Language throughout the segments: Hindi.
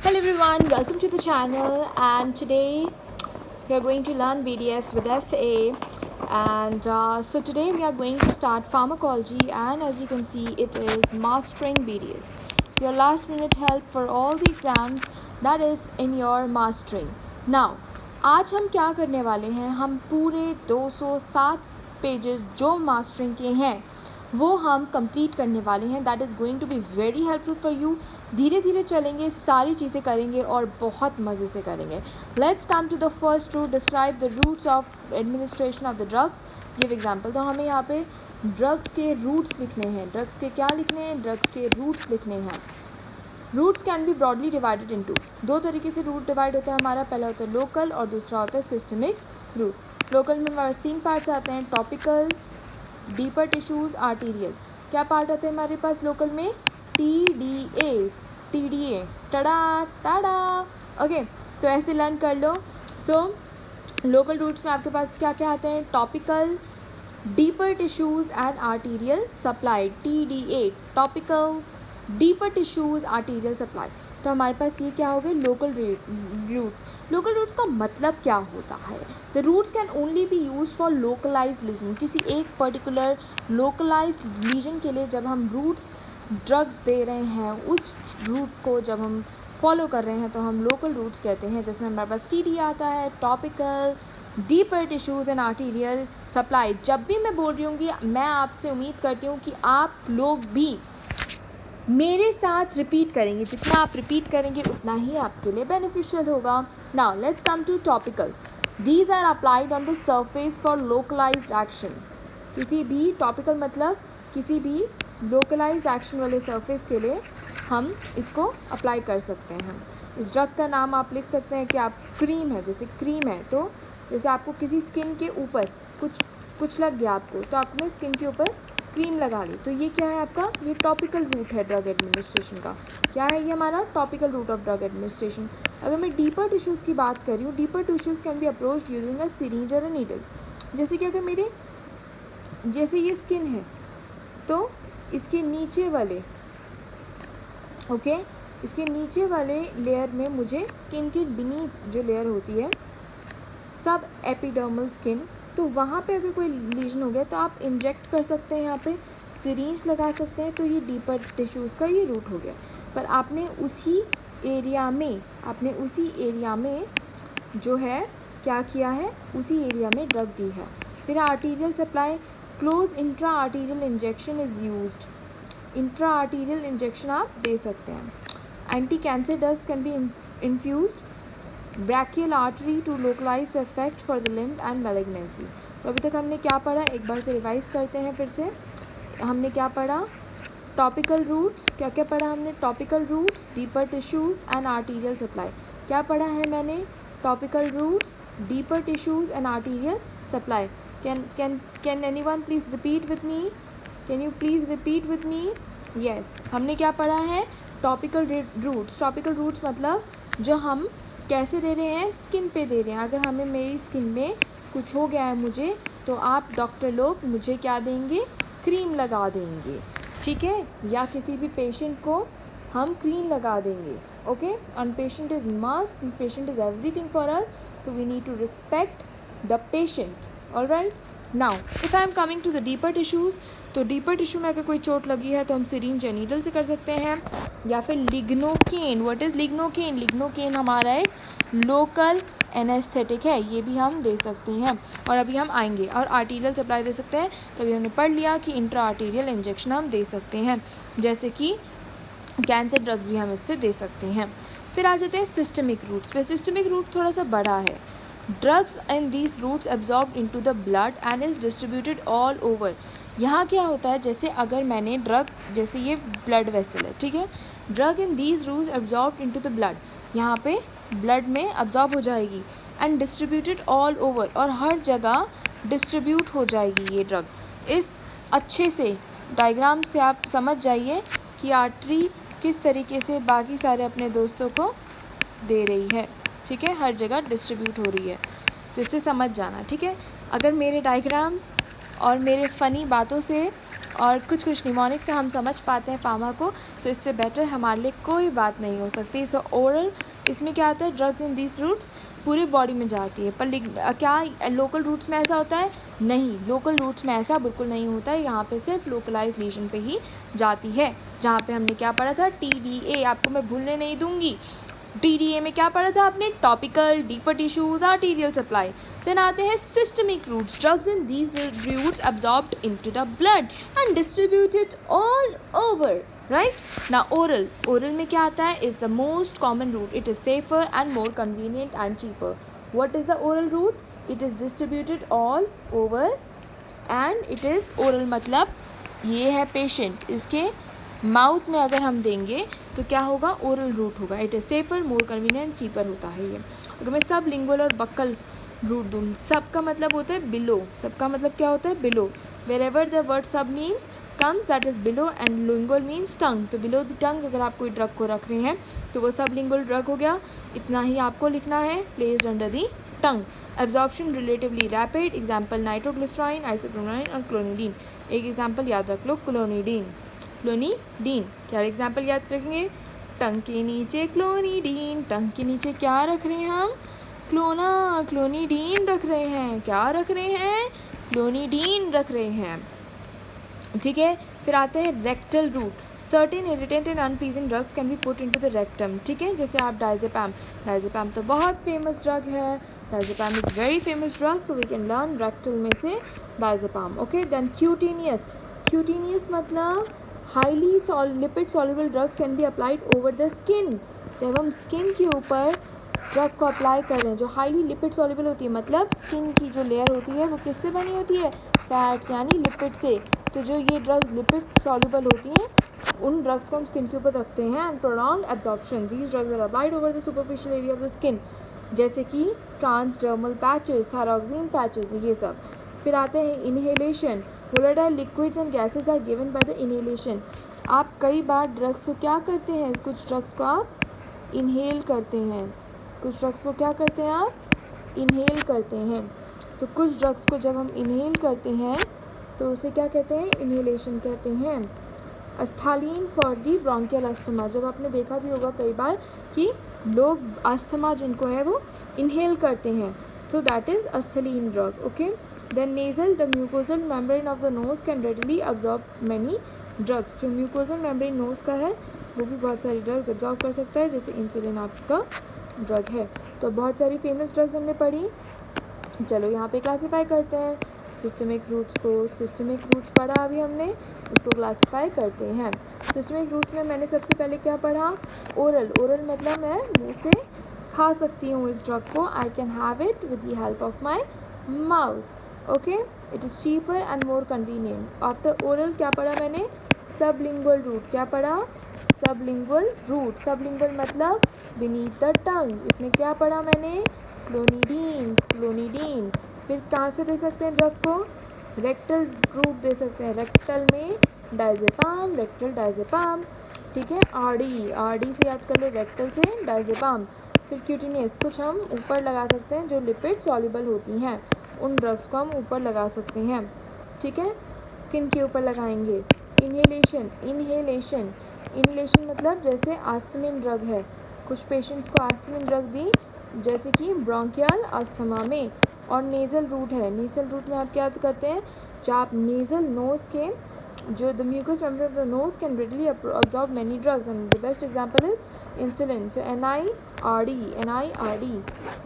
Hello everyone, welcome to the channel, and today we are going to learn BDS with SA. And so today we are going to start pharmacology, and as you can see it is mastering BDS, your last minute help for all the exams that is in your mastering. Now आज हम क्या करने वाले हैं, हम पूरे 207 पेजेस जो मास्टरिंग के हैं वो हम कंप्लीट करने वाले हैं. That is going to be very helpful for you. धीरे धीरे चलेंगे, सारी चीज़ें करेंगे और बहुत मज़े से करेंगे. Let's come to the first route. Describe the routes of administration of the drugs. Give example. तो हमें यहाँ पे ड्रग्स के रूट्स लिखने हैं. ड्रग्स के क्या लिखने हैं? ड्रग्स के रूट्स लिखने हैं. Routes can be broadly divided into. दो तरीके से रूट डिवाइड होता है हमारा. पहला होता है लोकल और दूसरा होता है सिस्टमिक रूट. लोकल में हमारे 3 पार्ट्स आते हैं. Topical, deeper tissues, arterial. क्या पार्ट आते हैं हमारे पास लोकल में? टीडीए. टड़ा टाड़ा. ओके, तो ऐसे लर्न कर लो. सो लोकल रूट्स में आपके पास क्या क्या आते हैं? Topical, deeper tissues and arterial supply. TDA, topical, deeper tissues, arterial supply. तो हमारे पास ये क्या हो गए? Local routes. लोकल रूट्स का मतलब क्या होता है? The routes can only be use for localize lesion. किसी एक पर्टिकुलर लोकलाइज लीजन के लिए जब हम रूट्स ड्रग्स दे रहे हैं, उस रूट को जब हम फॉलो कर रहे हैं तो हम लोकल रूट्स कहते हैं. जिसमें हमारे पास TD आता है, topical, deeper tissues and arterial supply. जब भी मैं बोल रही हूँ, मैं आपसे उम्मीद करती हूँ कि आप लोग भी मेरे साथ रिपीट करेंगे. जितना आप रिपीट करेंगे उतना ही आपके लिए बेनिफिशियल होगा. Now let's come to topical. These are applied on the surface for localized action. किसी भी टॉपिकल मतलब किसी भी लोकलाइज्ड एक्शन वाले सरफेस के लिए हम इसको अप्लाई कर सकते हैं. इस ड्रग का नाम आप लिख सकते हैं कि आप क्रीम है, जैसे क्रीम है तो जैसे आपको किसी स्किन के ऊपर कुछ लग गया आपको, तो आपने स्किन के ऊपर क्रीम लगा ली. तो ये क्या है आपका? ये टॉपिकल रूट है ड्रग एडमिनिस्ट्रेशन का. क्या है ये हमारा? Topical route of drug administration. अगर मैं डीपर टिश्यूज़ की बात कर रही हूँ, deeper tissues can be approached using a syringe और अ नीडल. जैसे कि अगर मेरे जैसे ये स्किन है तो इसके नीचे वाले इसके नीचे वाले लेयर में मुझे स्किन की बीनीथ जो लेयर होती है सब एपिडर्मल स्किन, तो वहाँ पे अगर कोई लीजन हो गया तो आप इंजेक्ट कर सकते हैं, यहाँ पे सिरिंज लगा सकते हैं. तो ये डीपर टिश्यूज़ का ये रूट हो गया. पर आपने उसी एरिया में जो है क्या किया है? उसी एरिया में ड्रग दी है. फिर arterial supply. Close intra arterial injection is used. Intra arterial injection आप दे सकते हैं. Anti cancer drugs can be infused brachial artery to localize the effect for the limb and malignancy. तो अभी तक हमने क्या पढ़ा? एक बार से रिवाइज करते हैं. फिर से हमने क्या पढ़ा? Topical routes. क्या क्या पढ़ा हमने? Topical routes, deeper tissues and arterial supply. क्या पढ़ा है मैंने? Topical routes, deeper tissues and arterial supply. Can anyone please repeat with me? Can you please repeat with me? Yes. हमने क्या पढ़ा है? Topical roots. टॉपिकल रूट्स मतलब जो हम कैसे दे रहे हैं? स्किन पे दे रहे हैं. अगर हमें मेरी स्किन में कुछ हो गया है मुझे, तो आप डॉक्टर लोग मुझे क्या देंगे? क्रीम लगा देंगे. ठीक है, या किसी भी पेशेंट को हम क्रीम लगा देंगे. Okay, and patient is must, patient is everything for us, so we need to respect the patient. Alright. Now if I am coming to the deeper tissues, तो डीपर टिश्यू में अगर कोई चोट लगी है तो हम सिरिंज या नीडल से कर सकते हैं, या फिर lignocaine. What is lignocaine? Lignocaine हमारा एक लोकल एनेस्थेटिक है, ये भी हम दे सकते हैं. और अभी हम आएंगे. और आर्टीरियल सप्लाई दे सकते हैं. तो अभी हमने पढ़ लिया कि इंट्रा आर्टीरियल इंजेक्शन हम दे सकते हैं, जैसे कि कैंसर ड्रग्स भी हम इससे दे सकते हैं. फिर आ जाते हैं सिस्टमिक रूट्स पे. सिस्टमिक रूट थोड़ा सा बड़ा है. Drugs in these routes absorb into the blood and is distributed all over. यहाँ क्या होता है? जैसे अगर मैंने ड्रग, जैसे ये ब्लड वेसल है, ठीक है, drug in these routes absorb into the blood. यहाँ पे ब्लड में अब्जॉर्ब हो जाएगी एंड डिस्ट्रीब्यूटेड ऑल ओवर, और हर जगह डिस्ट्रीब्यूट हो जाएगी ये ड्रग. इस अच्छे से डायग्राम से आप समझ जाइए कि आर्टरी किस तरीके से बाकी सारे अपने दोस्तों को दे रही है. ठीक है, हर जगह डिस्ट्रीब्यूट हो रही है. तो इससे समझ जाना. ठीक है, अगर मेरे डायग्राम्स और मेरे फ़नी बातों से और कुछ कुछ निमोनिक से हम समझ पाते हैं फार्मा को, सो इससे बेटर हमारे लिए कोई बात नहीं हो सकती। सो ओरल इसमें क्या आता है, ड्रग्स इन दिस रूट्स पूरी बॉडी में जाती है। पर क्या लोकल रूट्स में ऐसा होता है? नहीं, लोकल रूट्स में ऐसा बिल्कुल नहीं होता है। यहाँ पे सिर्फ लोकलाइज लीजन पे ही जाती है। जहाँ पे हमने क्या पढ़ा था, TDA, आपको मैं भूलने नहीं दूंगी। TDA में क्या पढ़ा था आपने? Topical, deeper tissues, arterial supply. Then आते हैं systemic routes. Drugs in these routes absorbed into the blood and distributed all over, right. ना ओरल में क्या आता है? Is the most common route, it is safer and more convenient and cheaper. What is the oral route? It is distributed all over and it is oral, मतलब ये है पेशेंट, इसके माउथ में अगर हम देंगे तो क्या होगा? ओरल रूट होगा। It is safer, more convenient, cheaper होता है ये। अगर मैं सब लिंगुअल और बक्कल रूट दूँ, सब का मतलब होता है बिलो, सबका मतलब क्या होता है? Below. Where ever the word sub means comes that is below and lingual means tongue. तो बिलो द टंग अगर आप कोई ड्रग को रख रहे हैं तो वो सब लिंगुअल ड्रग हो गया। इतना ही आपको लिखना है, placed under the tongue. Absorption relatively rapid, example nitroglycerine, isoprenaline और क्लोनिडीन। एक एग्जाम्पल याद रख लो, क्लोनिडीन। क्लोनिडीन, क्या एग्जाम्पल याद रखेंगे? टंग के नीचे क्लोनिडीन, टंग के नीचे क्या रख रहे हैं हम? क्लोनिडीन रख रहे हैं। क्या रख रहे हैं? क्लोनिडीन रख रहे हैं, ठीक है। फिर आते हैं rectal route. Certain irritant and unpleasant drugs can B put into the rectum, ठीक है। जैसे आप डायजेपैम तो बहुत फेमस ड्रग है, diazepam is very famous drug, so we can learn rectal में से डायजेपैम, ओके। देन क्यूटेनियस मतलब highly lipid soluble drugs can be applied over the skin. जब हम स्किन के ऊपर ड्रग को अप्लाई कर रहे हैं जो हाईली लिपिड सॉल्युबल होती है, मतलब स्किन की जो लेयर होती है वो किससे बनी होती है? फैट्स यानी लिपिड से। तो जो ये ड्रग्स लिपिड सॉल्युबल होती हैं उन ड्रग्स को हम स्किन के ऊपर रखते हैं। And prolong absorption, these drugs are applied over the superficial area of the skin, जैसे कि ट्रांसडर्मल पैचेस, थायरॉक्सिन पैचेस, ये सब। फिर आते हैं inhalation. Volatile liquids and gases are given by the inhalation. आप कई बार ड्रग्स को क्या करते हैं? कुछ ड्रग्स को आप इनहेल करते हैं, कुछ ड्रग्स को क्या करते हैं आप? इनहेल करते हैं। तो कुछ ड्रग्स को जब हम इनहेल करते हैं तो उसे क्या कहते हैं? इनहेलेशन कहते हैं। अस्थालीन फॉर दी ब्रोंकियल अस्थमा, जब आपने देखा भी होगा कई बार कि लोग अस्थमा जिनको है वो इनहेल करते हैं, तो that is Asthalin drug, okay. Then nasal, the mucosal membrane of the nose can readily absorb many drugs. जो म्यूकोजल मेम्ब्रेन नोज का है वो भी बहुत सारी ड्रग्स अब्जॉर्ब कर सकता है, जैसे इंसुलिन आपका ड्रग है। तो बहुत सारी फेमस ड्रग्स हमने पढ़ी। चलो यहाँ पे क्लासीफाई करते हैं सिस्टमिक रूट्स को। सिस्टमिक रूट्स पढ़ा अभी हमने, उसको क्लासीफाई करते हैं। सिस्टमिक रूट्स में मैंने सबसे पहले क्या पढ़ा? ओरल मतलब मैं मुंह से खा सकती हूँ इस ड्रग को। I can have it with the help of my mouth, okay. It is cheaper and more convenient. After oral क्या पढ़ा मैंने? Sublingual route. क्या पढ़ा? Sublingual route. सबलिंगुअल मतलब बीनीथ द टंग। इसमें क्या पढ़ा मैंने? क्लोनिडीन। फिर कहाँ से दे सकते हैं ड्रग को? रेक्टल रूट दे सकते हैं। रेक्टल में डायजेपम, रेक्टल डायजेपम, ठीक है। आरडी से याद कर लो, रेक्टल से डायजेपम। फिर क्यूटेनियस, कुछ हम ऊपर लगा सकते हैं जो लिपिड सॉल्युबल होती हैं, उन ड्रग्स को हम ऊपर लगा सकते हैं, ठीक है। स्किन के ऊपर लगाएंगे। इनहेलेशन मतलब जैसे आस्थमिन ड्रग है, कुछ पेशेंट्स को आस्थमिन ड्रग दी जैसे कि ब्रोंकियल अस्थमा में। और नेज़ल रूट है। नेज़ल रूट में आप क्या करते हैं? जो आप नेज़ल नोज के जो the mucous membrane of the nose can readily absorb many drugs and the best example is insulin, so NIRD.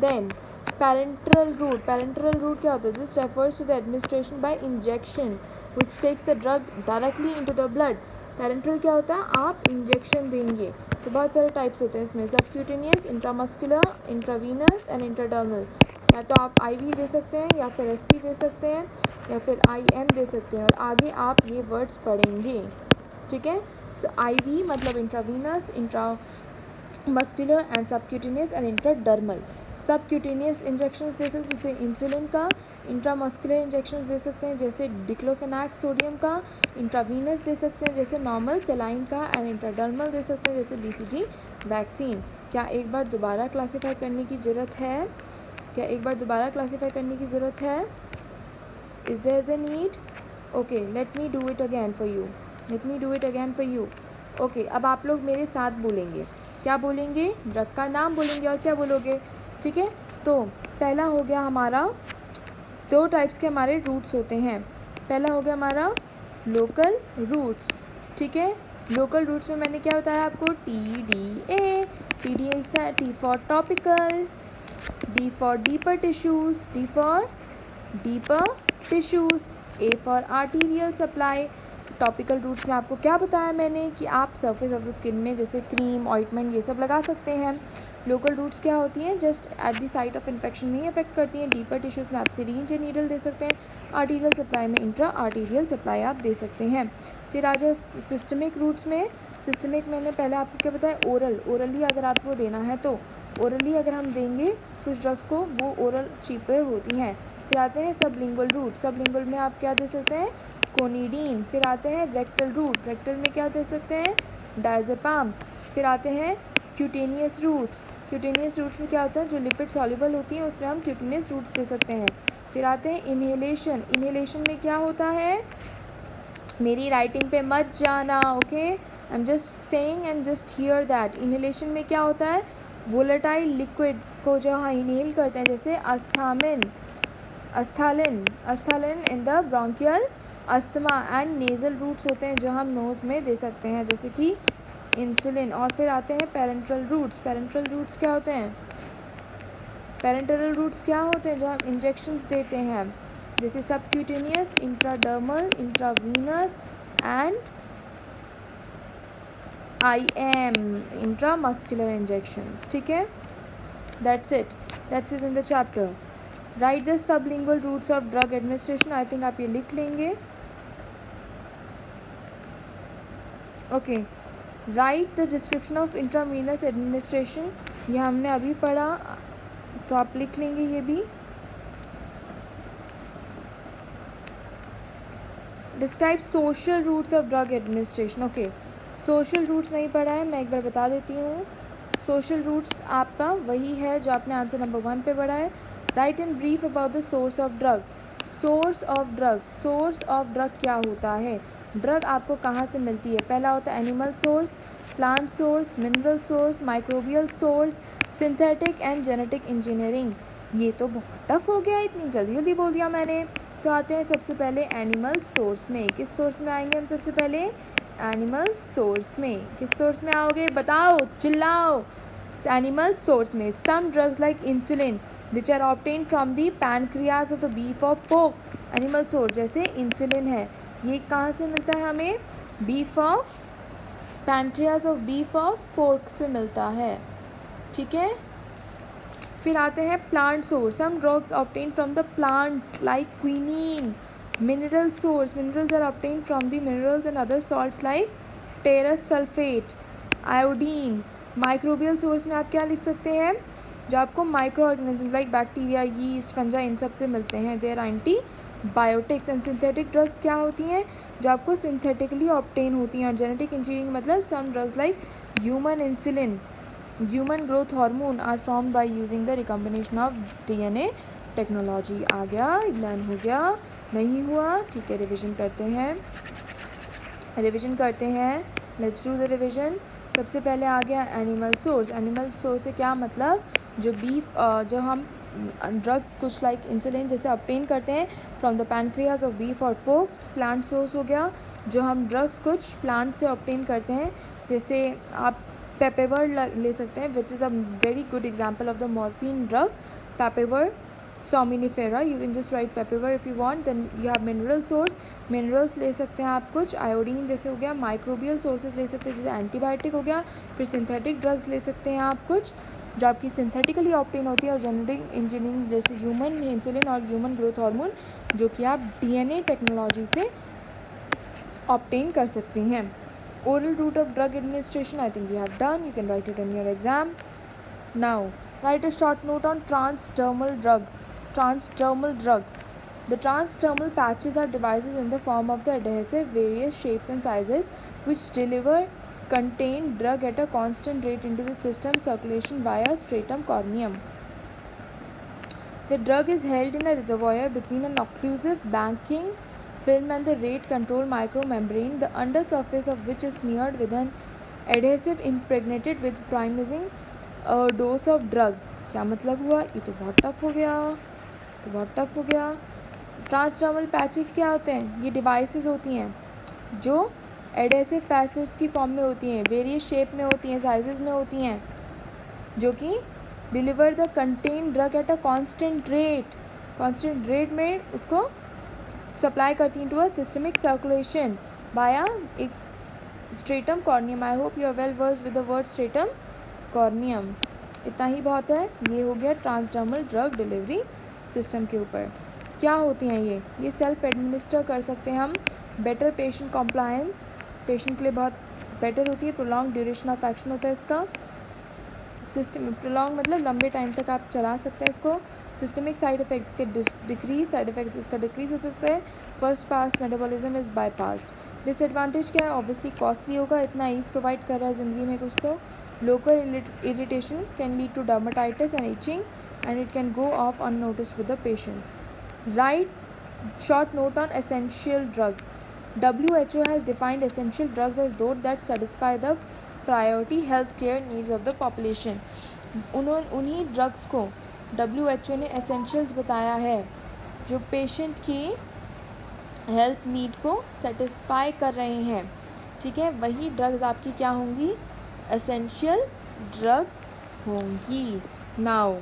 Then parenteral route क्या होता है? This refers to the administration by injection which takes the drug directly into the blood. Parenteral क्या होता है? आप इंजेक्शन देंगे। तो बहुत सारे टाइप्स होते हैं इसमें, subcutaneous, intramuscular, intravenous and intradermal. या तो आप IV दे सकते हैं, या फिर SC दे सकते हैं, या फिर IM दे सकते हैं। और आगे आप ये वर्ड्स पढ़ेंगे, ठीक है। सो IV मतलब intravenous, intramuscular and subcutaneous and intradermal. Subcutaneous injections दे सकते हैं जैसे इंसुलिन का, इंट्रामस्कुलर इंजेक्शंस दे सकते हैं जैसे डिक्लोफेनाक सोडियम का, इंट्रावीनस दे सकते हैं जैसे नॉर्मल सेलाइन का, एंड इंट्राडर्मल दे सकते हैं जैसे BCG वैक्सीन। क्या एक बार दोबारा क्लासीफाई करने की ज़रूरत है? Is there the need? Okay, let me do it again for you. Okay, अब आप लोग मेरे साथ बोलेंगे। क्या बोलेंगे? ड्रग का नाम बोलेंगे और क्या बोलोगे? ठीक है, तो पहला हो गया हमारा, 2 टाइप्स के हमारे रूट्स होते हैं। पहला हो गया हमारा लोकल रूट्स। ठीक है, लोकल रूट्स में मैंने क्या बताया आपको? TDA। TDA T for topical, D for deeper tissues, A for arterial supply। Topical routes में आपको क्या बताया मैंने कि आप सरफेस ऑफ द स्किन में जैसे क्रीम, ऑइंटमेंट ये सब लगा सकते हैं। लोकल रूट्स क्या होती हैं? Just at the site of infection में ही अफेक्ट करती हैं। डीपर टिश्यूज़ में आप सिरिंज या नीडल दे सकते हैं। आर्टीरियल सप्लाई में इंट्रा आर्टीरियल सप्लाई आप दे सकते हैं। फिर आ जाओ सिस्टमिक रूट्स में। सिस्टमिक मैंने पहले आपको क्या बताया? ओरली अगर आपको देना है तो ओरली अगर हम देंगे कुछ ड्रग्स को, वो ओरल चीपर होती हैं। फिर आते हैं सबलिंगुअल रूट। सबलिंगुअल में आप क्या दे सकते हैं? कोनिडीन। फिर आते हैं रेक्टल रूट। रेक्टल में क्या दे सकते हैं? डायज़ेपाम। फिर आते हैं क्यूटेनियस रूट्स। क्यूटेनियस रूट्स में क्या होता है? जो लिपिड सॉल्युबल होती हैं उसमें हम क्यूटेनियस रूट्स दे सकते हैं। फिर आते हैं इन्हेलेशन। इन्हेलेशन में क्या होता है? मेरी राइटिंग पे मत जाना, okay, I am just saying and just here that. Inhalation में क्या होता है? वोलेटाइल लिक्विड्स को जो हम इनहेल करते हैं, जैसे Asthalin in the bronchial asthma and nasal routes होते हैं जो हम नोज़ में दे सकते हैं, जैसे कि इंसुलिन। और फिर आते हैं पेरेंटल रूट्स। पेरेंटल रूट्स क्या होते हैं? पेरेंटल रूट्स क्या होते हैं? जो हम इंजेक्शंस देते हैं, जैसे subcutaneous, intradermal, intravenous and IM intramuscular injections. ठीक है, that's it in the chapter. Right the sublingual routes of drug administration. I think आप ये लिख लेंगे। Okay, right the description of intravenous administration. ये हमने अभी पढ़ा, तो आप लिख लेंगे ये भी। Describe social routes of drug administration. Okay, social routes नहीं पढ़ा है, मैं एक बार बता देती हूँ। सोशल रूट्स आपका वही है जो आपने आंसर नंबर 1 पे पढ़ा है। Right in brief about the source of drug. Source of drug क्या होता है? ड्रग आपको कहाँ से मिलती है? पहला होता है animal source, plant source, mineral source, microbial source, synthetic and genetic engineering. ये तो बहुत टफ हो गया, इतनी जल्दी बोल दिया मैंने। तो आते हैं सबसे पहले एनिमल सोर्स में। किस सोर्स में आएंगे हम सबसे पहले? एनिमल सोर्स में। किस सोर्स में आओगे? बताओ, चिल्लाओ। एनिमल सोर्स में some drugs like insulin which are obtained from the pancreas of the beef of pork. Animal source जैसे इंसुलिन है, ये कहाँ से मिलता है हमें? Pancreas of beef of pork से मिलता है। ठीक है, फिर आते हैं plant source. Some drugs obtained from the plant like quinine. Mineral source, minerals are obtained from the minerals and other salts like ferrous sulphate, iodine. Microbial source में आप क्या लिख सकते हैं? जो आपको micro organism like bacteria, yeast, fungi, इन सब से मिलते हैं। There antibiotics. And synthetic drugs क्या होती हैं? जो आपको सिंथेटिकली ऑब्टेन होती हैं। और जेनेटिक इंजीनियरिंग मतलब some drugs like human insulin, human growth hormone are formed by using the recombination of DNA technology. आ गया, लर्न हो गया, नहीं हुआ? ठीक है, रिविजन करते हैं। Let's do the revision. सबसे पहले आ गया एनिमल सोर्स। एनिमल सोर्स से क्या मतलब? जो बीफ, जो हम ड्रग्स कुछ लाइक इंसुलिन जैसे ऑब्टेन करते हैं from the pancreas of beef और पोर्क। प्लांट सोर्स हो गया, जो हम ड्रग्स कुछ प्लांट से ऑब्टेन करते हैं, जैसे आप पेपेवर ले सकते हैं, which is a very good example of the morphine drug, papaver somniferum. You can just write papaver if you want. Then you have mineral source, minerals ले सकते हैं आप कुछ, आयोडीन जैसे हो गया। माइक्रोबियल सोर्सेज ले सकते हैं, जैसे एंटीबायोटिक हो गया। फिर सिंथेटिक ड्रग्स ले सकते हैं आप कुछ, जो आपकी सिंथेटिकली ऑब्टेन होती है। और जेनेटिक इंजीनियरिंग जैसे ह्यूमन इंसुलिन और ह्यूमन ग्रोथ हार्मोन, जो कि आप DNA टेक्नोलॉजी से ऑब्टेन कर सकते हैं। Oral route of drug administration, I think we have done. You can write it in your exam. Now, write a short note on transdermal drug. Transdermal drug. The transdermal patches are devices in the form of the adhesive, various shapes and sizes, which deliver contained drug at a constant rate into the system circulation via stratum corneum. The drug is held in a reservoir between an occlusive banking film and the rate control micromembrane, the under surface of which is smeared with an adhesive impregnated with promising dose of drug. क्या मतलब हुआ? ये तो बहुत टफ हो गया. ट्रांसडर्मल पैचेस क्या होते हैं? ये डिवाइसेस होती हैं जो एडेसिव पैचेस की फॉर्म में होती हैं, वेरियस शेप में होती हैं, साइजेस में होती हैं, जो कि deliver the contain drug at a constant rate में उसको सप्लाई करती हैं to a systemic circulation via एक stratum corneum. I hope you are well versed with the word stratum corneum. इतना ही बहुत है. ये हो गया ट्रांसडर्मल ड्रग डिलीवरी सिस्टम के ऊपर. क्या होती हैं ये सेल्फ एडमिनिस्टर कर सकते हैं हम. बेटर पेशेंट कॉम्प्लायंस, पेशेंट के लिए बहुत बेटर होती है. प्रोलॉन्ग ड्यूरेशन ऑफ एक्शन होता है इसका. सिस्टम प्रोलॉन्ग मतलब लंबे टाइम तक आप चला सकते हैं इसको. सिस्टमिक साइड इफेक्ट्स के डिक्रीज, साइड इफेक्ट्स इसका डिक्रीज हो सकता है. First pass metabolism is bypass. Disadvantage क्या है? ऑब्वियसली कॉस्टली होगा. इतना ईज प्रोवाइड कर रहा है ज़िंदगी में कुछ तो. Local irritation can lead to dermatitis and itching and it can go off unnoticed with the patients. Write short note on essential drugs. WHO has defined essential drugs as those that satisfy the priority health care needs of the population. उन्हीं ड्रग्स को WHO ने एसेंशियल्स बताया है जो पेशेंट की हेल्थ नीड को सेटिस्फाई कर रहे हैं. ठीक है, वही ड्रग्स आपकी क्या होंगी? एसेंशियल ड्रग्स होंगी. Now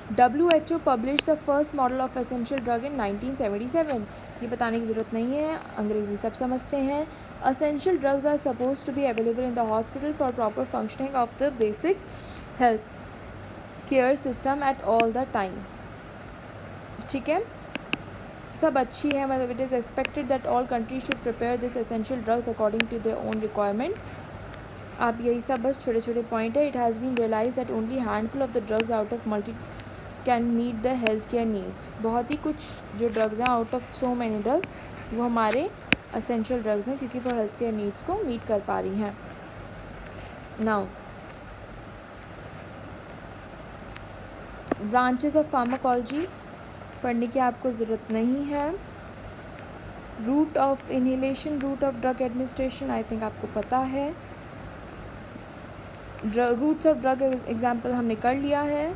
WHO published the first model of essential drug in 1977. ये बताने की ज़रूरत नहीं है, अंग्रेज़ी सब समझते हैं. Essential drugs are supposed to be available in the hospital for proper functioning of the basic health care system at all the time. ठीक है, सब अच्छी है. मतलब it is expected that all countries should prepare this essential drugs according to their own requirement. आप यही सब बस छोटे छोटे पॉइंट है. It has been realized that only handful of the drugs out of multi can meet the health care needs. बहुत ही कुछ जो ड्रग्स हैं out of so many drugs वो हमारे असेंशियल ड्रग्स हैं क्योंकि वो हेल्थ केयर नीड्स को मीट कर पा रही हैं. नाउ ब्रांचेस ऑफ फार्माकोलॉजी पढ़ने की आपको ज़रूरत नहीं है. Route of inhalation, route of drug administration I think आपको पता है. रूट्स ऑफ ड्रग एग्जाम्पल हमने कर लिया है.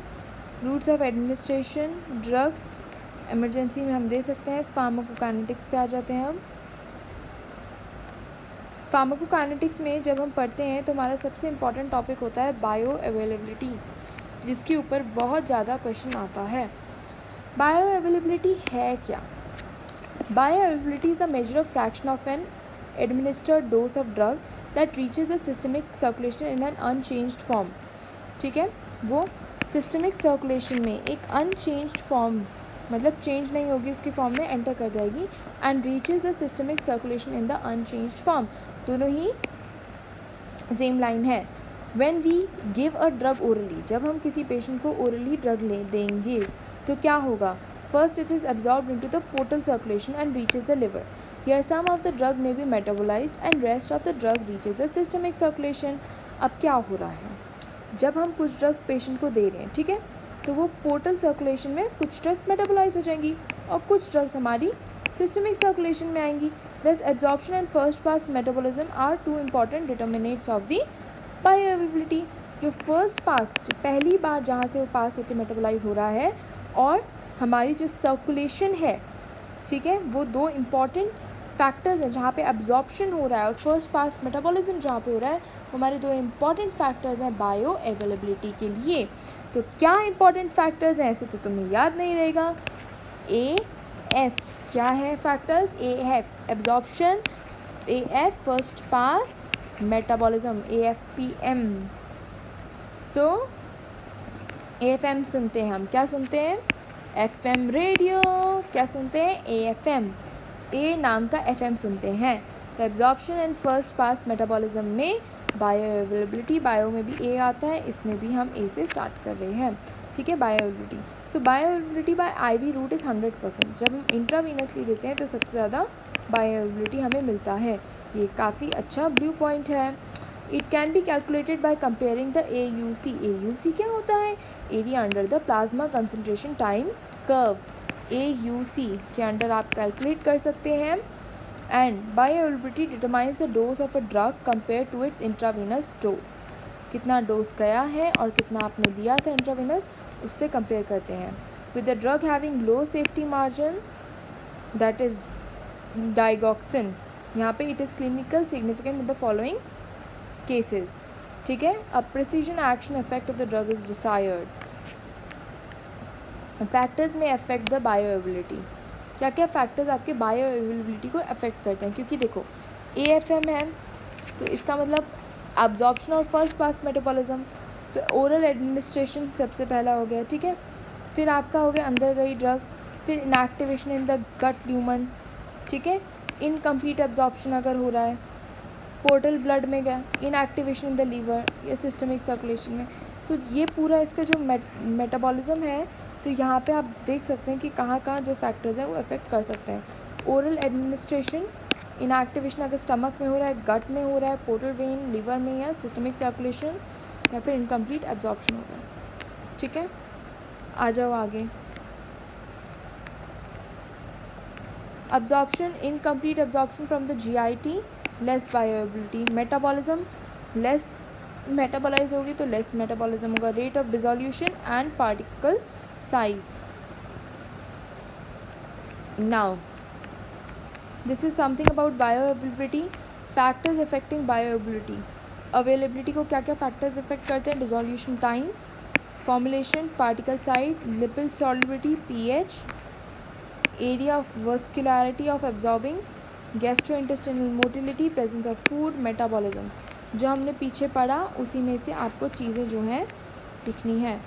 Routes of administration drugs emergency में हम दे सकते हैं. फार्माकोकाइनेटिक्स पे आ जाते हैं हम. फार्माकोकाइनेटिक्स में जब हम पढ़ते हैं तो हमारा सबसे इम्पॉर्टेंट टॉपिक होता है बायो अवेलेबिलिटी, जिसके ऊपर बहुत ज़्यादा क्वेश्चन आता है. बायो अवेलेबिलिटी है क्या? Bioavailability is the major of fraction of an administered dose of drug that reaches the systemic circulation in an unchanged form. ठीक है, वो सिस्टमिक सर्कुलेशन में एक अनचेंज्ड फॉर्म मतलब चेंज नहीं होगी उसकी फॉर्म में एंटर कर जाएगी. And reaches the systemic circulation in the unchanged form. दोनों ही सेम लाइन है. When we give a drug orally, जब हम किसी पेशेंट को ओरली ड्रग देंगे तो क्या होगा? First it is absorbed into the portal circulation and reaches the liver. Here some of the drug may be metabolised and rest of the drug reaches the systemic circulation. अब क्या हो रहा है? जब हम कुछ ड्रग्स पेशेंट को दे रहे हैं, ठीक है, तो वो पोर्टल सर्कुलेशन में कुछ ड्रग्स मेटाबोलाइज हो जाएंगी और कुछ ड्रग्स हमारी सिस्टमिक सर्कुलेशन में आएंगी. Thus absorption and first pass metabolism are two important determinants of the bioavailability. जो फर्स्ट पास पहली बार जहाँ से वो पास होकर मेटाबोलाइज हो रहा है और हमारी जो सर्कुलेशन है, ठीक है, वो दो इम्पॉर्टेंट फैक्टर्स हैं. जहाँ पे एब्जॉर्प्शन हो रहा है और फर्स्ट पास मेटाबॉलिज्म जहाँ पे हो रहा है, हमारे दो इम्पॉर्टेंट फैक्टर्स हैं बायो अवेलेबिलिटी के लिए. तो क्या इम्पॉर्टेंट फैक्टर्स हैं? ऐसे तो तुम्हें याद नहीं रहेगा. ए एफ क्या है factors? A F absorption, A F first pass metabolism, A F P M. So A F M सुनते हैं हम. क्या सुनते हैं? F M radio. क्या सुनते हैं? ए एफ एम. ए नाम का एफ एम सुनते हैं. तो absorption and first pass metabolism में बायो अवेलेबिलिटी, बायो में भी ए आता है, इसमें भी हम ए से स्टार्ट कर रहे हैं. ठीक है, bio availability. So bio availability bye IV route is 100%. जब हम इंट्रावीनसली देते हैं तो सबसे ज़्यादा बायो अवेलेबिलिटी हमें मिलता है. ये काफ़ी अच्छा ब्लू पॉइंट है. It can be calculated by comparing the A U C. A U C क्या होता है? Area under the plasma concentration time curve. A U C के अंडर आप कैलकुलेट कर सकते हैं and bioavailability determines the dose of a drug compare to its intravenous dose. कितना डोज गया है और कितना आपने दिया था इंट्रावेनस, उससे कंपेयर करते हैं. With the drug having low safety margin, that is digoxin, यहाँ पे it is clinical significant in the following cases. ठीक है. A precision action effect of the drug is desired. Factors में अफेक्ट द बायोअवेलेबिलिटी. क्या क्या फैक्टर्स आपके बायोअवेलेबिलिटी को अफेक्ट करते हैं, क्योंकि देखो AFM है तो इसका मतलब अब्जॉर्प्शन और फर्स्ट पास मेटाबॉलिज्म. तो ओरल एडमिनिस्ट्रेशन सबसे पहला हो गया. ठीक है. फिर आपका हो गया अंदर गई ड्रग, फिर inactivation in the gut lumen. ठीक है. इनकम्प्लीट एब्जॉर्प्शन अगर हो रहा है, पोर्टल ब्लड में गया, इनएक्टिवेशन इन द लीवर या सिस्टमिक सर्कुलेशन में. तो ये पूरा इसका जो मेटाबॉलिज्म है, तो यहाँ पे आप देख सकते हैं कि कहाँ कहाँ जो फैक्टर्स हैं वो अफेक्ट कर सकते हैं. ओरल एडमिनिस्ट्रेशन, इनएक्टिवेशन अगर स्टमक में हो रहा है, गट में हो रहा है, पोर्टल वेन, लीवर में, या सिस्टमिक सर्कुलेशन, या फिर इनकम्प्लीट एब्जॉर्प्शन हो रहा है. ठीक है. आ जाओ आगे. Absorption, incomplete absorption from the GIT, less bioavailability. Metabolism, less metabolise होगी तो लेस मेटाबॉलिज्म होगा. Rate of dissolution and particle size. Now this is something about bioavailability. Factors affecting bioavailability. Availability को क्या क्या फैक्टर्स अफेक्ट करते हैं? Dissolution time, formulation, particle size, lipid solubility, pH, area of vascularity of absorbing, gastrointestinal motility, presence of food, metabolism. जो हमने पीछे पढ़ा उसी में से आपको चीज़ें जो हैं लिखनी है.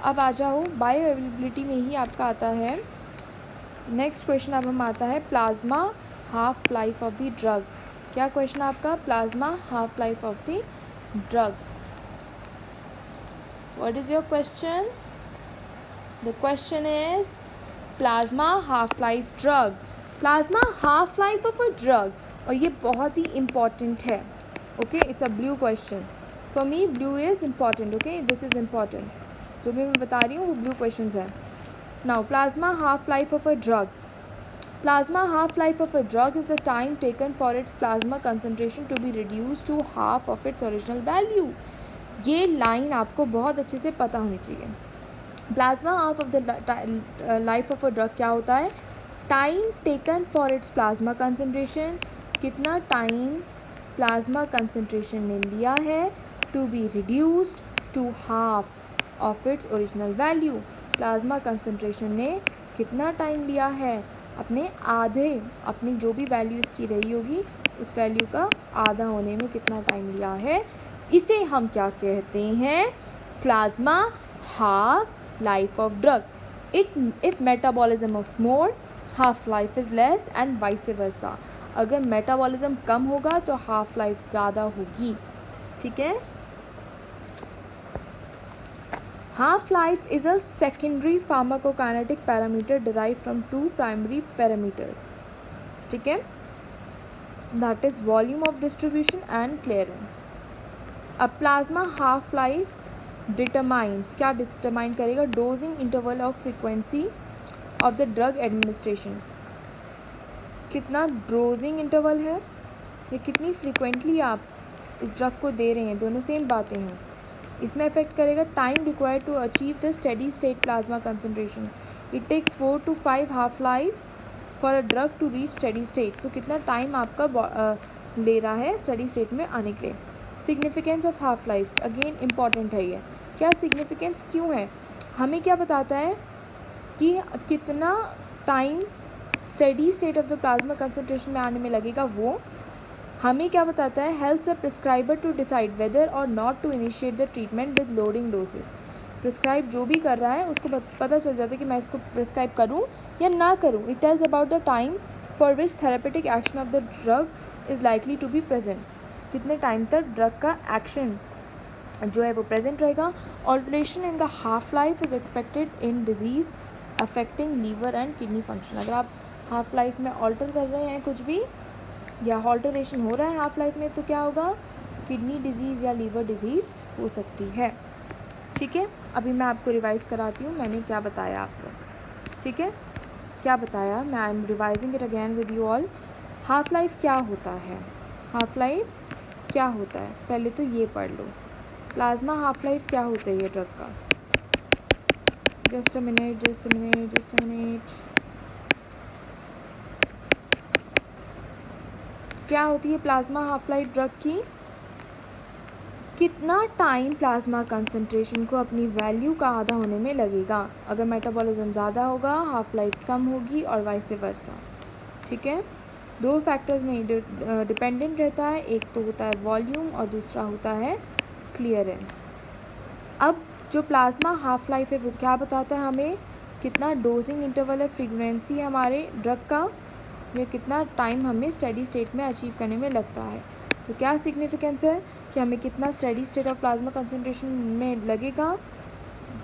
अब आ जाओ बायो अवेलेबिलिटी में ही आपका आता है नेक्स्ट क्वेश्चन. अब हम आता है plasma half life of the drug. क्या क्वेश्चन आपका? Plasma half life of the drug. What is your question? The question is plasma half life drug. Plasma half life of a drug. और ये बहुत ही इम्पॉर्टेंट है. Okay, it's a blue question. For me blue is important. Okay, this is important. जो भी मैं बता रही हूँ वो ब्लू क्वेश्चन है. Now plasma half life of a drug. Plasma half life of a drug is the time taken for its plasma concentration to be reduce to half of its original value. ये लाइन आपको बहुत अच्छे से पता होनी चाहिए. Plasma half of the life of a drug क्या होता है? Time taken for its plasma concentration. कितना टाइम प्लाज्मा कंसनट्रेशन ने लिया है to be reduced to half of its original value. Plasma concentration ने कितना टाइम लिया है अपने आधे, अपनी जो भी वैल्यू इसकी रही होगी उस वैल्यू का आधा होने में कितना टाइम लिया है. इसे हम क्या कहते हैं? Plasma half life of drug. If metabolism of more, half life is less and vice versa. अगर मेटाबॉलिज्म कम होगा तो हाफ लाइफ ज़्यादा होगी. ठीक है. Half life is a secondary pharmacokinetic parameter derive from two primary parameters. ठीक है. That is volume of distribution and clearance. अब प्लाज्मा हाफ लाइफ डिटरमाइंस, क्या डिटरमाइन करेगा? Dosing interval of frequency of the drug administration. कितना डोजिंग इंटरवल है या कितनी फ्रीक्वेंटली आप इस ड्रग को दे रहे हैं, दोनों सेम बातें हैं. इसमें अफेक्ट करेगा time required to achieve the steady state plasma concentration. It takes 4 to 5 half life for a drug to reach steady state. तो कितना टाइम आपका ले रहा है स्टेडी स्टेट में आने के लिए. Significance of half life again important है. ये क्या सिग्निफिकेंस क्यों है? हमें क्या बताता है कि कितना time steady state of the plasma concentration में आने में लगेगा. वो हमें क्या बताता है? Helps a prescriber to decide whether or not to initiate the treatment with loading dosage. Prescribe जो भी कर रहा है उसको पता चल जाता है कि मैं इसको प्रिस्क्राइब करूँ या ना करूँ. It tells about the time for which therapeutic action of the drug is likely to be present. कितने टाइम तक ड्रग का एक्शन जो है वो प्रेजेंट रहेगा. Alteration in the half life is expected in disease affecting liver and kidney function. अगर आप हाफ लाइफ में ऑल्टर कर रहे हैं कुछ भी या ऑल्टरेशन हो रहा है हाफ लाइफ में, तो क्या होगा? किडनी डिजीज़ या लीवर डिजीज़ हो सकती है. ठीक है. अभी मैं आपको रिवाइज़ कराती हूँ मैंने क्या बताया आपको. ठीक है. क्या बताया? मैं I am revising it again with you all. Half life क्या होता है, हाफ लाइफ क्या होता है, पहले तो ये पढ़ लो। प्लाज्मा हाफ लाइफ क्या होता है ये ड्रग का। Just a minute, just a minute, just a minute. क्या होती है प्लाज्मा हाफ लाइफ ड्रग की? कितना टाइम प्लाज्मा कंसंट्रेशन को अपनी वैल्यू का आधा होने में लगेगा। अगर मेटाबॉलिज्म ज़्यादा होगा हाफ लाइफ कम होगी और वाइस वर्सा। ठीक है, दो फैक्टर्स में डिपेंडेंट रहता है, एक तो होता है वॉल्यूम और दूसरा होता है क्लियरेंस। अब जो प्लाज्मा हाफ लाइफ है वो क्या बताता है हमें, कितना डोजिंग इंटरवल है, फ्रीक्वेंसी हमारे ड्रग का, या कितना टाइम हमें स्टेडी स्टेट में अचीव करने में लगता है। तो क्या सिग्निफिकेंस है कि हमें कितना steady state of plasma concentration में लगेगा।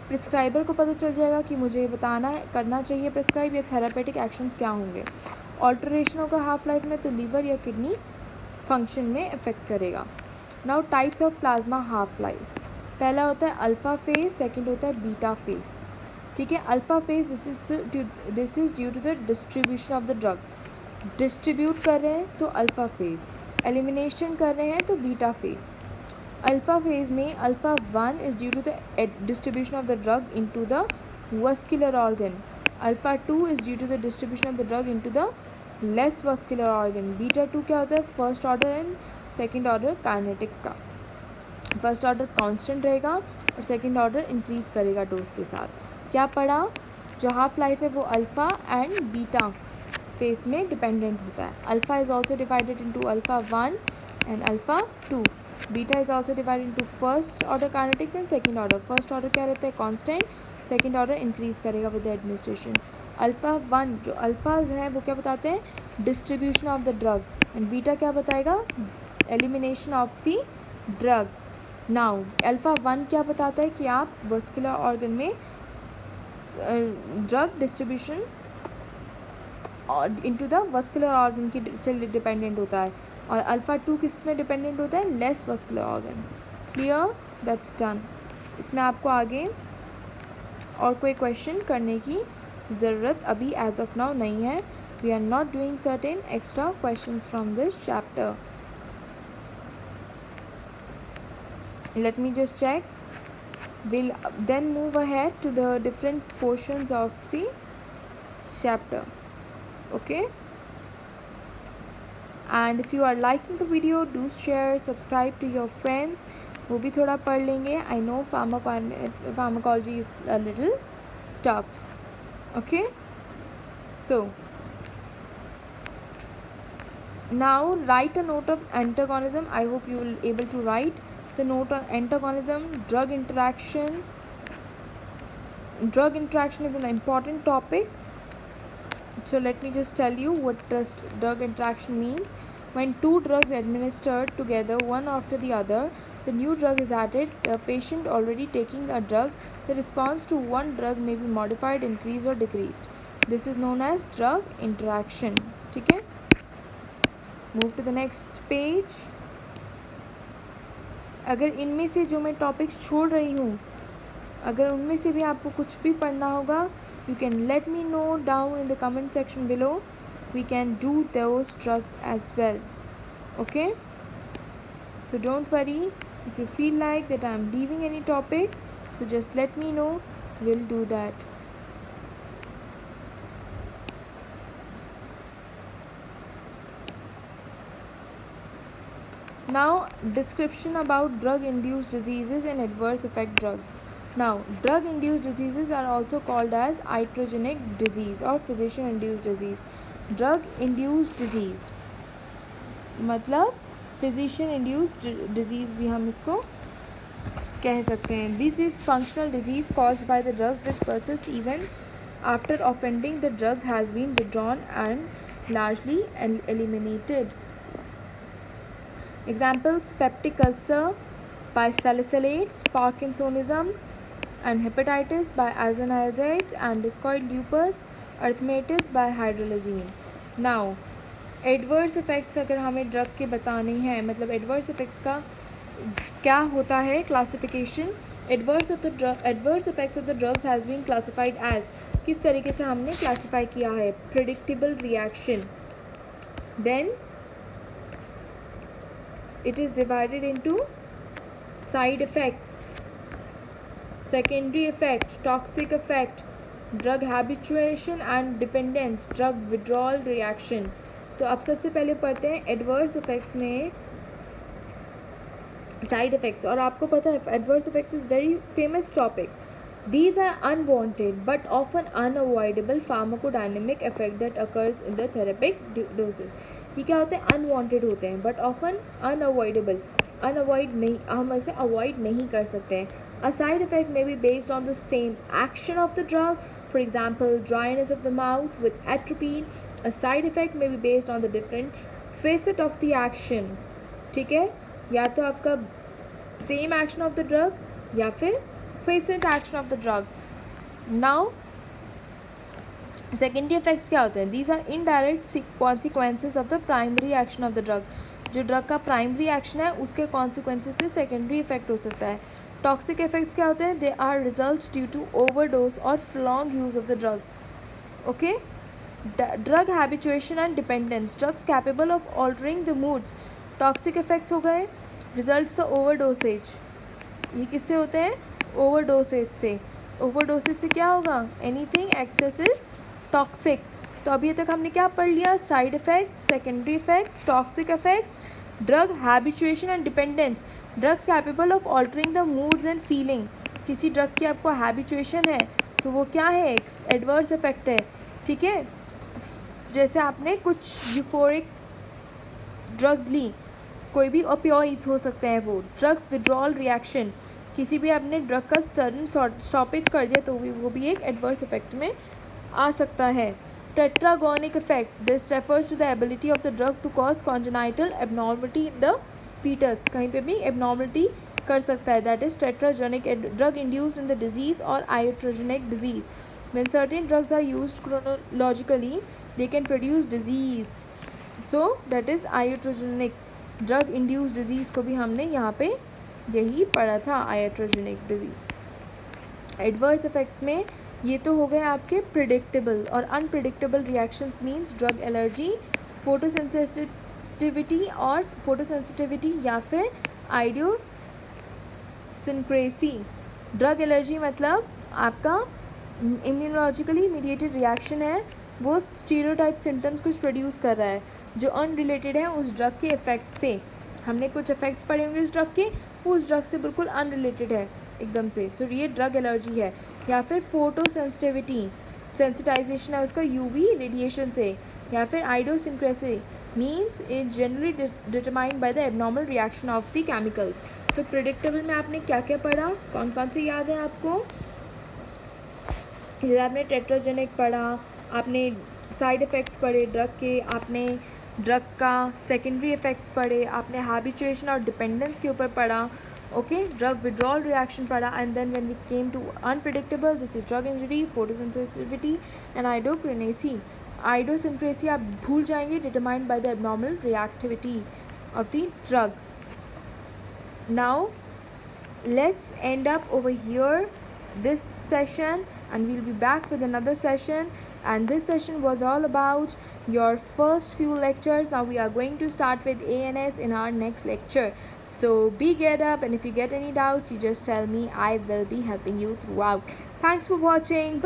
प्रिस्क्राइबर को पता चल जाएगा कि मुझे बताना है, करना चाहिए प्रिस्क्राइब, या थेरापेटिक एक्शंस क्या होंगे। ऑल्टरेशन होगा हाफ लाइफ में तो लीवर या किडनी फंक्शन में इफेक्ट करेगा। Now types of plasma half life, पहला होता है अल्फ़ा फेज, सेकंड होता है बीटा फेज। ठीक है, alpha phase this is due to the distribution of the drug. Distribute कर रहे हैं तो अल्फ़ा फेज, एलिमिनेशन कर रहे हैं तो बीटा फेज। अल्फ़ा फेज में alpha 1 is due to the distribution of the drug into the vascular organ, alpha 2 is due to the distribution of the drug into the less vascular organ. Beta 2 क्या होता है, first order and second order kinetic का। फर्स्ट ऑर्डर कांस्टेंट रहेगा और सेकेंड ऑर्डर इंक्रीज करेगा डोज के साथ। क्या पढ़ा, जो हाफ लाइफ है वो अल्फ़ा एंड बीटा फेज में डिपेंडेंट होता है। Alpha is also divided into alpha 1 and alpha 2। Beta is also divided into first order kinetics and second order. First order क्या रहता है, कांस्टेंट, सेकेंड ऑर्डर इंक्रीज करेगा विद द एडमिनिस्ट्रेशन। अल्फ़ा 1 जो अल्फ़ाज हैं वो क्या बताते हैं, distribution of the drug, and beta क्या बताएगा, elimination of the drug. Now alpha 1 क्या बताता है कि आप वस्कुलर ऑर्गन में drug distribution into the vascular organ की से डिपेंडेंट होता है, और अल्फ़ा 2 किस में डिपेंडेंट होता है, less vascular organ. Clear, that's done. इसमें आपको आगे और कोई क्वेश्चन करने की ज़रूरत अभी एज ऑफ नाउ नहीं है। We are not doing certain extra questions from this chapter. Let me just check. We'll then move ahead to the different portions of the chapter. Okay, and if you are liking the video, do share, subscribe to your friends. वो भी थोड़ा पढ़ लेंगे। I know pharmacology is a little tough. Okay, so now write a note of antagonism. I hope you will able to write the note on antagonism. Drug interaction. Drug interaction is an important topic. So let me just tell you what does drug interaction means. When two drugs administered together one after the other, the new drug is added. The patient already taking a drug, the response to one drug may be modified, increased or decreased. This is known as drug interaction. ठीक है, move to the next page. अगर इनमें से जो मैं टॉपिक्स छोड़ रही हूँ, अगर उनमें से भी आपको कुछ भी पढ़ना होगा, you can let me know down in the comment section below. We can do those drugs as well. Okay, so don't worry if you feel like that I am leaving any topic, so just let me know, we'll do that. Now description about drug induced diseases and adverse effect drugs. Now drug induced diseases are also called as iatrogenic disease or physician induced disease. Drug induced disease मतलब physician induced disease भी हम इसको कह सकते हैं. This is functional disease caused by the drugs which persist even after offending the drugs has been withdrawn and largely eliminated. Examples: peptic ulcer by salicylates, Parkinsonism and hepatitis by isoniazides, and discoid lupus erythematosus by hydralazine. Now adverse effects अगर हमें ड्रग के बताने हैं, मतलब एडवर्स इफ़ेक्ट्स का क्या होता है classification. Adverse effects of the drugs has been classified as, किस तरीके से हमने क्लासिफाई किया है. Predictable reaction, Then it is divided into side effects, secondary effect, toxic effect, drug habituation and dependence, drug withdrawal reaction. तो अब सबसे पहले पढ़ते हैं एडवर्स इफेक्ट्स में साइड इफेक्ट्स. और आपको पता है adverse effects is very famous topic. These are unwanted but often unavoidable pharmacodynamic effect that occurs in the therapeutic doses. ये क्या होते हैं? अनवांटेड होते हैं बट ऑफन अनअवॉइडेबल. अनअवॉइड नहीं, हम इसे अवॉइड नहीं कर सकते हैं. A side effect may be based on the same action of the drug. For example, dryness of the mouth with atropine. A side effect may be based on the different facet of the action. ठीक है, या तो आपका same action of the drug या फिर facet action of the drug. Now secondary effects क्या होते हैं? These are indirect consequences of the primary action of the drug. जो ड्रग का प्राइमरी एक्शन है उसके कॉन्सिक्वेंसेज से सेकेंडरी इफेक्ट हो सकता है. टॉक्सिक इफेक्ट्स क्या होते हैं? They are result due to overdose or long use of the drugs. Okay. Drug habituation and dependence, drugs capable of altering the moods. Toxic effects हो गए, रिजल्ट्स द ओवरडोसेज. ये किससे होते हैं? ओवरडोसेज से. ओवरडोसेज से क्या होगा? Anything excess is toxic. तो अभी तक हमने क्या पढ़ लिया? Side effects, secondary effects, toxic effects, drug habituation and dependence. Drugs capable of altering the moods and feeling. किसी ड्रग की आपको हैबिचुएशन है तो वो क्या है? एडवर्स इफेक्ट है. ठीक है, जैसे आपने कुछ यूफोरिक ड्रग्स ली, कोई भी ओपियोइड्स हो सकते हैं वो. ड्रग्स विड्रॉल रिएक्शन, किसी भी आपने ड्रग का सडन स्टॉपेज कर दिया तो वो भी एक एडवर्स इफेक्ट में आ सकता है. Teratogenic effect, this refers to the ability of the drug to cause congenital abnormality in the foetus. कहीं पे भी एबनॉर्मलिटी कर सकता है. That is teratogenic drug induced in the disease or iatrogenic disease. When certain drugs are used chronologically they can produce disease. So that is iatrogenic drug induced disease को भी हमने यहाँ पे यही पढ़ा था, आयोट्रोजेनिक डिजीज. एडवर्स इफेक्ट्स में ये तो हो गए आपके प्रिडिक्टेबल और unpredictable reactions. Means drug allergy, photosensitivity या फिर आइडियोसिंक्रेसी. ड्रग एलर्जी मतलब आपका इम्यूनोलॉजिकली मीडिएटेड रिएक्शन है, वो स्टीरियोटाइप सिम्टम्स कुछ प्रोड्यूस कर रहा है जो अनरिलेटेड है उस ड्रग के इफेक्ट से. हमने कुछ इफेक्ट्स पढ़े होंगे इस ड्रग के, वो उस ड्रग से बिल्कुल अनरिलेटेड है एकदम से, तो ये ड्रग एलर्जी है. या फिर फोटो सेंसिटिविटी, सेंसिटाइजेशन है उसका यूवी रेडिएशन से. या फिर idiosyncrasy means it generally determined by the abnormal reaction of the chemicals. तो प्रिडिक्टेबल में आपने क्या क्या पढ़ा, कौन कौन से याद है आपको? जैसे आपने टेट्राजेनिक पढ़ा, आपने साइड इफ़ेक्ट्स पढ़े ड्रग के, आपने ड्रग का सेकेंडरी इफ़ेक्ट्स पढ़े, आपने हैबिचुएशन और डिपेंडेंस के ऊपर पढ़ा. ओके, ड्रग विड्रॉल रिएक्शन पढ़ा. And then when we came to unpredictable, this is drug injury, photosensitivity and idiosyncrasy. Idiosyncrasy आप भूल जाएंगे, determined by the abnormal reactivity of the drug. Now let's end up over here this session, and we'll be back with another session. And this session was all about your first few lectures. Now we are going to start with ANS in our next lecture. So be geared up, and if you get any doubts, you just tell me. I will be helping you throughout. Thanks for watching.